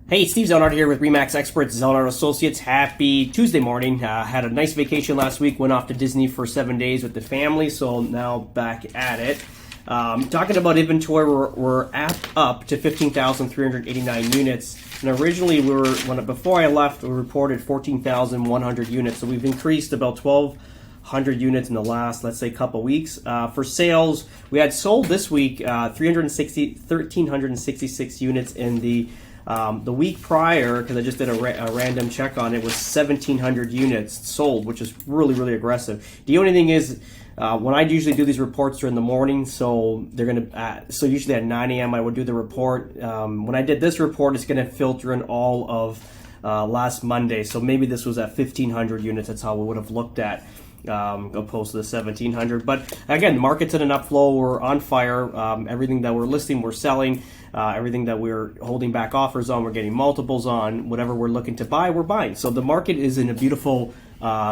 Hey, Steve Zelnard here with RE/MAX Experts, Zelnard Associates. Happy Tuesday morning. Had a nice vacation last week. Went off to Disney for 7 days with the family, so now back at it. Talking about inventory, we're up to 15,389 units. And originally, before I left, we reported 14,100 units. So we've increased about 1,200 units in the last, let's say, couple weeks. For sales, we had sold this week 1,366 units in the week prior, because I just did a random check on it, was 1,700 units sold, which is really, really aggressive. The only thing is, when I usually do these reports during the morning, so so usually at 9 a.m. I would do the report. When I did this report, it's going to filter in all of last Monday, so maybe this was at 1,500 units. That's how we would have looked at, opposed to the 1,700. But again, the market's in an upflow. We're on fire. Everything that we're listing, we're selling. Everything that we're holding back offers on, we're getting multiples on. Whatever we're looking to buy, we're buying. So the market is in a beautiful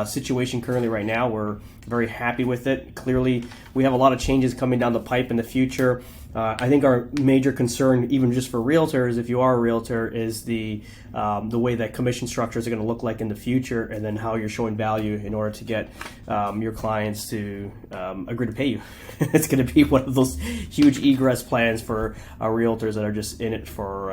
situation currently right now. We're very happy with it. Clearly, we have a lot of changes coming down the pipe in the future. I think our major concern, even just for realtors, if you are a realtor, is the way that commission structures are going to look like in the future, and then how you're showing value in order to get your clients to agree to pay you. It's going to be one of those huge egress plans for realtors that are just in it for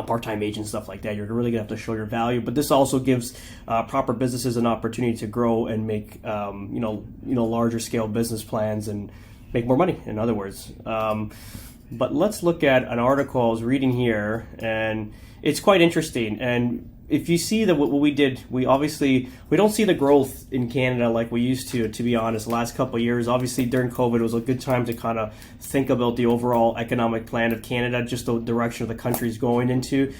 part-time agents, stuff like that. You're really gonna have to show your value, but this also gives proper businesses an opportunity to grow and make larger scale business plans and make more money, in other words. But let's look at an article I was reading here, and it's quite interesting. And if you see that what we did, we don't see the growth in Canada like we used to be honest, the last couple of years. Obviously, during COVID, it was a good time to kind of think about the overall economic plan of Canada, just the direction of the country's going into.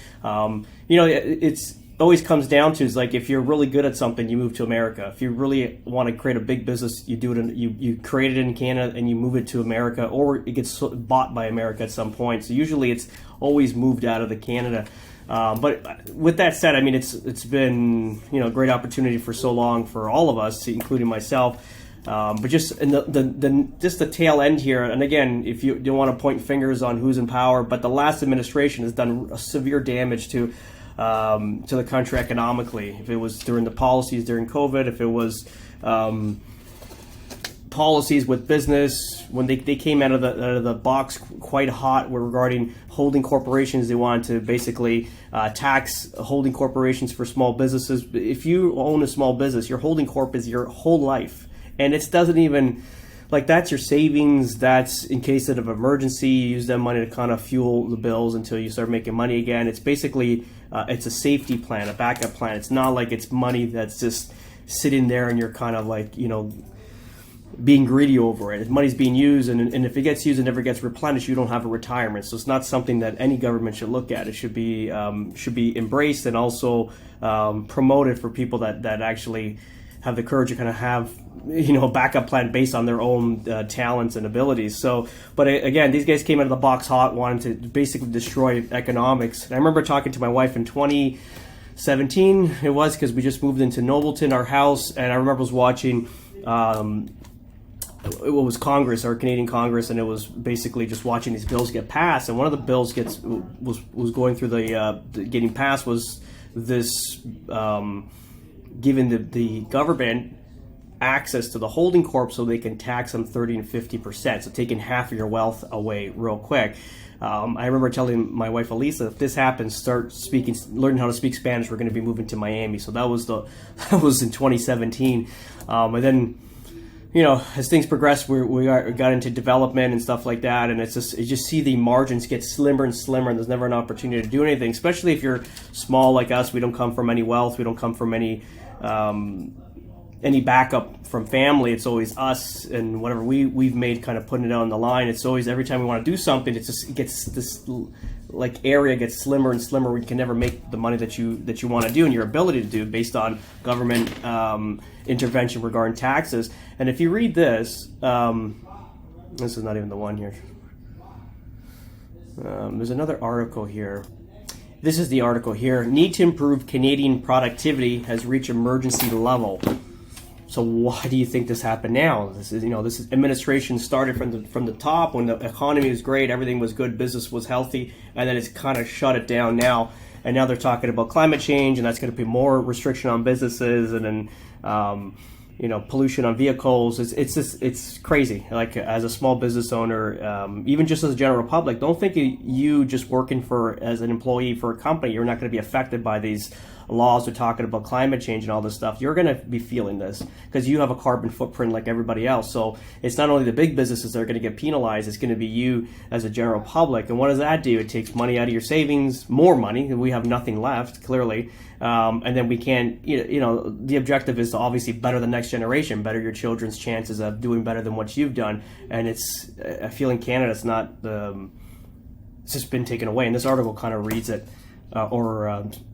It's always comes down to, is like, if you're really good at something, you move to America. If you really want to create a big business, you do it. You create it in Canada and you move it to America, or it gets bought by America at some point. So usually, it's always moved out of the Canada. But with that said, I mean, it's been a great opportunity for so long for all of us, including myself. But just in the tail end here, and again, if you don't want to point fingers on who's in power, but the last administration has done severe damage to the country economically. If it was during the policies during COVID, if it was policies with business, when they came out of the box quite hot regarding holding corporations. They wanted to basically tax holding corporations for small businesses. If you own a small business, your holding corp is your whole life, and it doesn't even, like, that's your savings. That's in case of an emergency, you use that money to kind of fuel the bills until you start making money again. It's basically it's a safety plan, a backup plan. It's not like it's money that's just sitting there and you're kind of like being greedy over it. If money's being used, and if it gets used and never gets replenished, you don't have a retirement. So it's not something that any government should look at. It should be embraced and also promoted for people that actually have the courage to kind of have a backup plan based on their own talents and abilities. So, but again, these guys came out of the box hot, wanting to basically destroy economics. And I remember talking to my wife in 2017. It was because we just moved into Nobleton, our house, and I remember was watching. It was Congress, our Canadian Congress, and it was basically just watching these bills get passed. And one of the bills was going through getting passed was this giving the government access to the holding corp so they can tax them 30 and 50%, so taking half of your wealth away real quick. I remember telling my wife Elisa, if this happens, learning how to speak Spanish. We're going to be moving to Miami. So that was in 2017, and then as things progressed, we got into development and stuff like that, and you just see the margins get slimmer and slimmer, and there's never an opportunity to do anything. Especially if you're small like us, we don't come from any wealth, we don't come from any backup from family. It's always us and whatever we've made, kind of putting it on the line. It's always, every time we want to do something, it gets this area gets slimmer and slimmer. We can never make the money that you want to do and your ability to do based on government intervention regarding taxes. And if you read this is not even the one here. There's another article here. This is the article here. Need to improve Canadian productivity has reached emergency level. So why do you think this happened now? This is, this administration started from the top when the economy was great, everything was good, business was healthy, and then it's kind of shut it down now. And now they're talking about climate change, and that's going to be more restriction on businesses, and then pollution on vehicles. It's crazy. Like, as a small business owner, even just as a general public, don't think you just working as an employee for a company, you're not going to be affected by these laws. We're talking about climate change and all this stuff. You're going to be feeling this because you have a carbon footprint like everybody else. So it's not only the big businesses that are going to get penalized, it's going to be you as a general public. And what does that do? It takes money out of your savings, more money. We have nothing left, clearly. And then we can't, the objective is to obviously better the next generation, better your children's chances of doing better than what you've done. And I feel in Canada, it's just been taken away. And this article kind of reads it.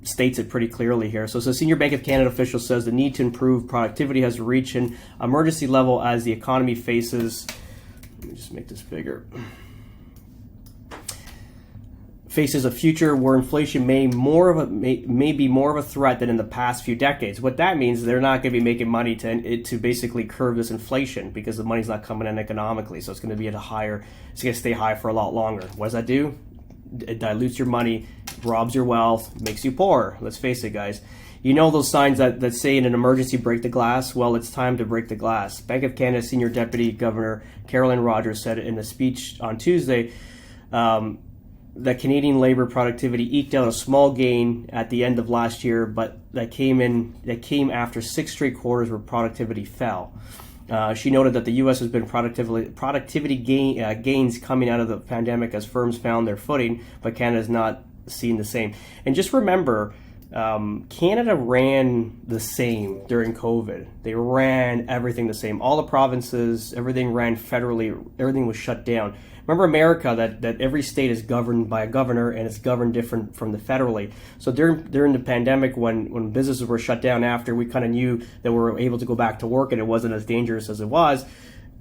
States it pretty clearly here. So, Senior Bank of Canada official says the need to improve productivity has reached an emergency level as the economy faces. Let me just make this bigger. Faces a future where inflation may be more of a threat than in the past few decades. What that means is they're not going to be making money to basically curb this inflation because the money's not coming in economically. So it's going to be it's going to stay high for a lot longer. What does that do? It dilutes your money, robs your wealth, makes you poor. Let's face it, guys. You know those signs that say in an emergency, break the glass? Well, it's time to break the glass. Bank of Canada Senior Deputy Governor Caroline Rogers said in a speech on Tuesday that Canadian labor productivity eked out a small gain at the end of last year, but that came after 6 straight quarters where productivity fell. She noted that the U.S. has been productivity gains coming out of the pandemic as firms found their footing, but Canada has not seen the same. And just remember, Canada ran the same during COVID. They ran everything the same. All the provinces, everything ran federally. Everything was shut down. Remember America, that every state is governed by a governor and it's governed different from the federally. So during the pandemic, when businesses were shut down after we kind of knew that we were able to go back to work and it wasn't as dangerous as it was,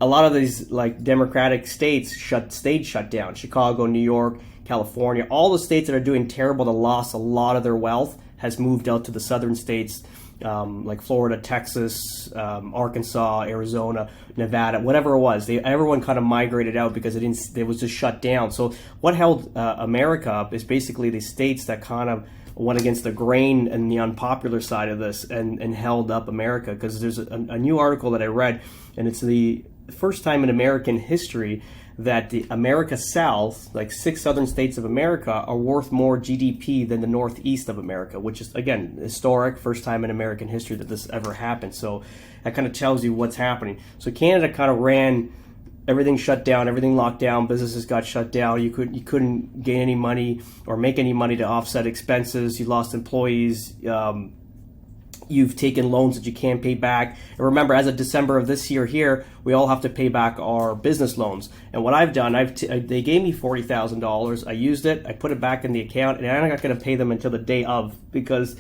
a lot of these like democratic states stayed shut down. Chicago, New York, California, all the states that are doing terrible, that lost a lot of their wealth, has moved out to the southern states, like Florida, Texas, Arkansas, Arizona, Nevada, whatever it was. Everyone kind of migrated out because it was just shut down. So what held America up is basically the states that kind of went against the grain and the unpopular side of this and held up America. Because there's a new article that I read, and it's the first time in American history that the America South, like 6 southern states of America, are worth more GDP than the Northeast of America, which is, again, historic, first time in American history that this ever happened. So that kind of tells you what's happening. So Canada kind of ran, everything shut down, everything locked down, businesses got shut down. You couldn't gain any money or make any money to offset expenses. You lost employees. You've taken loans that you can't pay back. And remember, as of December of this year here, we all have to pay back our business loans. And what I've done, they gave me $40,000. I used it. I put it back in the account, and I'm not going to pay them until the day of, because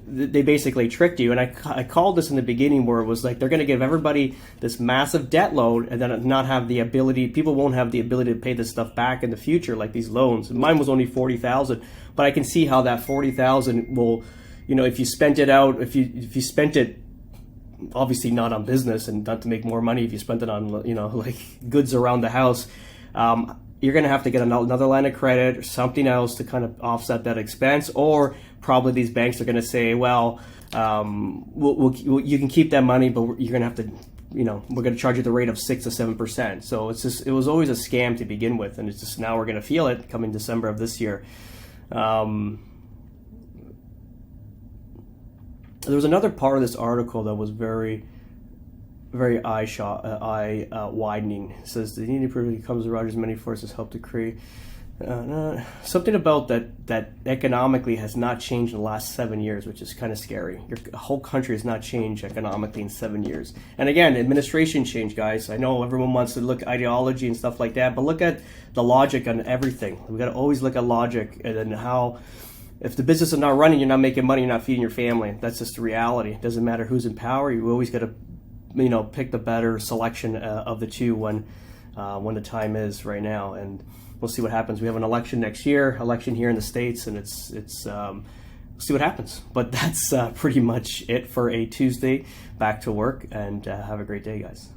they basically tricked you. And I called this in the beginning where it was like they're going to give everybody this massive debt load and then not have the ability, people won't have the ability to pay this stuff back in the future, like these loans. Mine was only $40,000, but I can see how that $40,000 will, if you spent it out, if you spent it, obviously not on business and not to make more money, if you spent it on, like goods around the house, you're going to have to get another line of credit or something else to kind of offset that expense. Or probably these banks are going to say, well, you can keep that money, but you're going to have to, we're going to charge you the rate of 6 to 7%. So it was always a scam to begin with. And it's just now we're going to feel it coming December of this year. There was another part of this article that was very, very eye widening. It says the need improvement comes to Rogers' many forces help to create something about that economically has not changed in the last 7 years, which is kind of scary. Your whole country has not changed economically in 7 years. And again, administration change, guys. I know everyone wants to look at ideology and stuff like that, but look at the logic on everything. We got to always look at logic and then how. If the business is not running, you're not making money, you're not feeding your family. That's just the reality. It doesn't matter who's in power. You always got to, pick the better selection of the two when the time is right now. And we'll see what happens. We have an election next year, election here in the States, and it's see what happens. But that's pretty much it for a Tuesday. Back to work, and have a great day, guys.